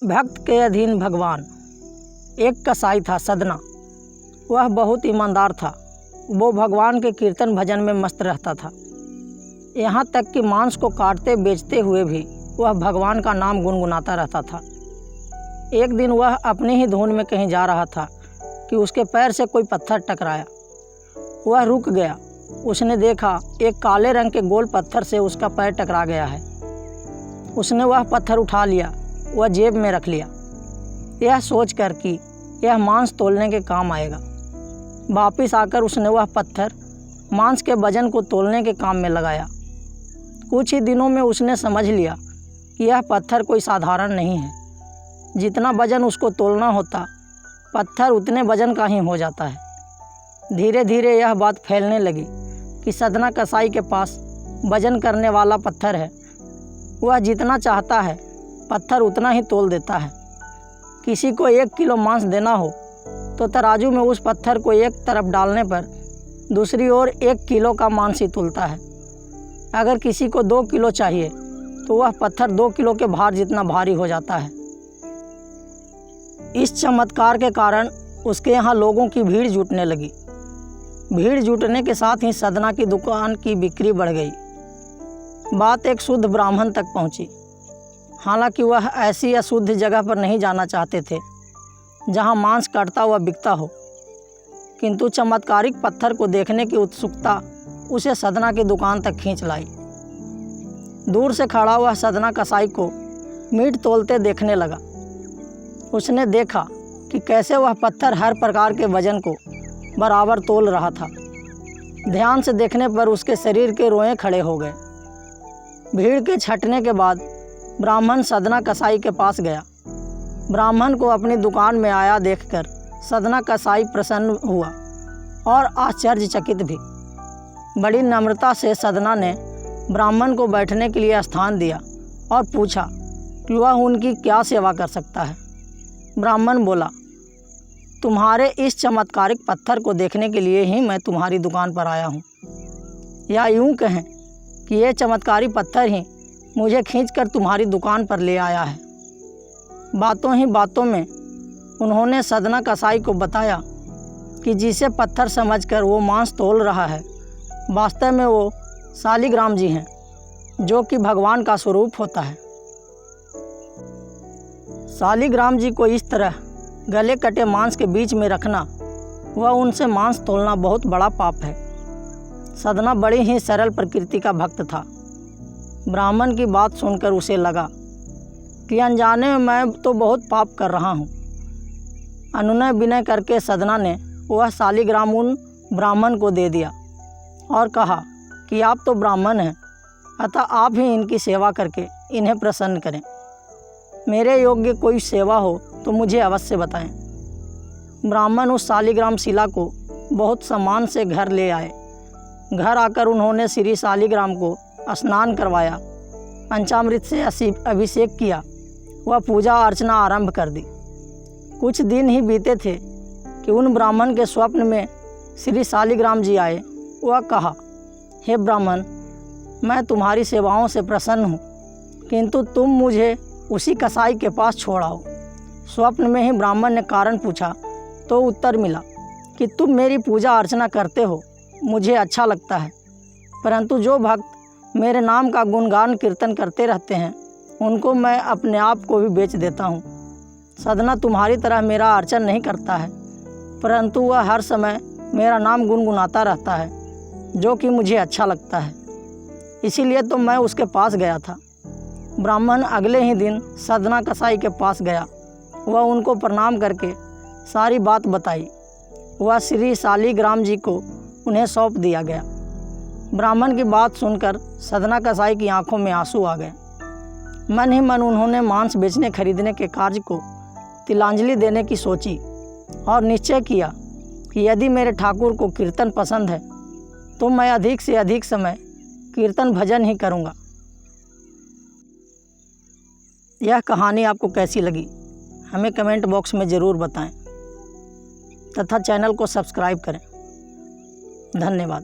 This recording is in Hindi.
भक्त के अधीन भगवान। एक कसाई था सदना। वह बहुत ईमानदार था। वो भगवान के कीर्तन भजन में मस्त रहता था। यहाँ तक कि मांस को काटते बेचते हुए भी वह भगवान का नाम गुनगुनाता रहता था। एक दिन वह अपनी ही धुन में कहीं जा रहा था कि उसके पैर से कोई पत्थर टकराया। वह रुक गया। उसने देखा एक काले रंग के गोल पत्थर से उसका पैर टकरा गया है। उसने वह पत्थर उठा लिया, वह जेब में रख लिया, यह सोचकर कि यह मांस तोलने के काम आएगा। वापिस आकर उसने वह पत्थर मांस के वजन को तोलने के काम में लगाया। कुछ ही दिनों में उसने समझ लिया कि यह पत्थर कोई साधारण नहीं है। जितना वजन उसको तोलना होता, पत्थर उतने वजन का ही हो जाता है। धीरे धीरे यह बात फैलने लगी कि सदना कसाई के पास वजन करने वाला पत्थर है। वह जितना चाहता है पत्थर उतना ही तोल देता है। किसी को 1 किलो मांस देना हो तो तराजू में उस पत्थर को एक तरफ डालने पर दूसरी ओर 1 किलो का मांस ही तुलता है। अगर किसी को 2 किलो चाहिए तो वह पत्थर 2 किलो के भार जितना भारी हो जाता है। इस चमत्कार के कारण उसके यहाँ लोगों की भीड़ जुटने लगी। भीड़ जुटने के साथ ही सदना की दुकान की बिक्री बढ़ गई। बात एक शुद्ध ब्राह्मण तक पहुंची। हालांकि वह ऐसी अशुद्ध जगह पर नहीं जाना चाहते थे जहां मांस कटता हुआ बिकता हो, किंतु चमत्कारिक पत्थर को देखने की उत्सुकता उसे सदना की दुकान तक खींच लाई। दूर से खड़ा हुआ सदना कसाई को मीट तोलते देखने लगा। उसने देखा कि कैसे वह पत्थर हर प्रकार के वजन को बराबर तोल रहा था। ध्यान से देखने पर उसके शरीर के रोएं खड़े हो गए। भीड़ के छंटने के बाद ब्राह्मण सदना कसाई के पास गया। ब्राह्मण को अपनी दुकान में आया देखकर सदना कसाई प्रसन्न हुआ और आश्चर्यचकित भी। बड़ी नम्रता से सदना ने ब्राह्मण को बैठने के लिए स्थान दिया और पूछा कि वह उनकी क्या सेवा कर सकता है। ब्राह्मण बोला, तुम्हारे इस चमत्कारिक पत्थर को देखने के लिए ही मैं तुम्हारी दुकान पर आया हूँ। या यूँ कहें कि ये चमत्कारी पत्थर ही मुझे खींचकर तुम्हारी दुकान पर ले आया है। बातों ही बातों में उन्होंने सदना कसाई को बताया कि जिसे पत्थर समझकर वो मांस तोल रहा है, वास्तव में वो शालिग्राम जी हैं, जो कि भगवान का स्वरूप होता है। शालिग्राम जी को इस तरह गले कटे मांस के बीच में रखना व उनसे मांस तोलना बहुत बड़ा पाप है। सदना बड़ी ही सरल प्रकृति का भक्त था। ब्राह्मण की बात सुनकर उसे लगा कि अनजाने में मैं तो बहुत पाप कर रहा हूँ। अनुनय विनय करके सदना ने वह शालिग्राम उन ब्राह्मण को दे दिया और कहा कि आप तो ब्राह्मण हैं, अतः आप ही इनकी सेवा करके इन्हें प्रसन्न करें। मेरे योग्य कोई सेवा हो तो मुझे अवश्य बताएं। ब्राह्मण उस शालिग्राम शिला को बहुत सम्मान से घर ले आए। घर आकर उन्होंने श्री शालिग्राम को स्नान करवाया, पंचामृत से अभिषेक किया व पूजा अर्चना आरंभ कर दी। कुछ दिन ही बीते थे कि उन ब्राह्मण के स्वप्न में श्री शालिग्राम जी आए। वह कहा, हे ब्राह्मण, मैं तुम्हारी सेवाओं से प्रसन्न हूँ, किंतु तुम मुझे उसी कसाई के पास छोड़ाओ। स्वप्न में ही ब्राह्मण ने कारण पूछा तो उत्तर मिला कि तुम मेरी पूजा अर्चना करते हो, मुझे अच्छा लगता है, परंतु जो भक्त मेरे नाम का गुणगान कीर्तन करते रहते हैं उनको मैं अपने आप को भी बेच देता हूँ। सदना तुम्हारी तरह मेरा अर्चन नहीं करता है, परंतु वह हर समय मेरा नाम गुनगुनाता रहता है, जो कि मुझे अच्छा लगता है, इसीलिए तो मैं उसके पास गया था। ब्राह्मण अगले ही दिन सदना कसाई के पास गया। वह उनको प्रणाम करके सारी बात बताई। वह श्री शालिग्राम जी को उन्हें सौंप दिया गया। ब्राह्मण की बात सुनकर सदना कसाई की आंखों में आंसू आ गए। मन ही मन उन्होंने मांस बेचने खरीदने के कार्य को तिलांजलि देने की सोची और निश्चय किया कि यदि मेरे ठाकुर को कीर्तन पसंद है तो मैं अधिक से अधिक समय कीर्तन भजन ही करूँगा। यह कहानी आपको कैसी लगी हमें कमेंट बॉक्स में ज़रूर बताएं तथा चैनल को सब्सक्राइब करें। धन्यवाद।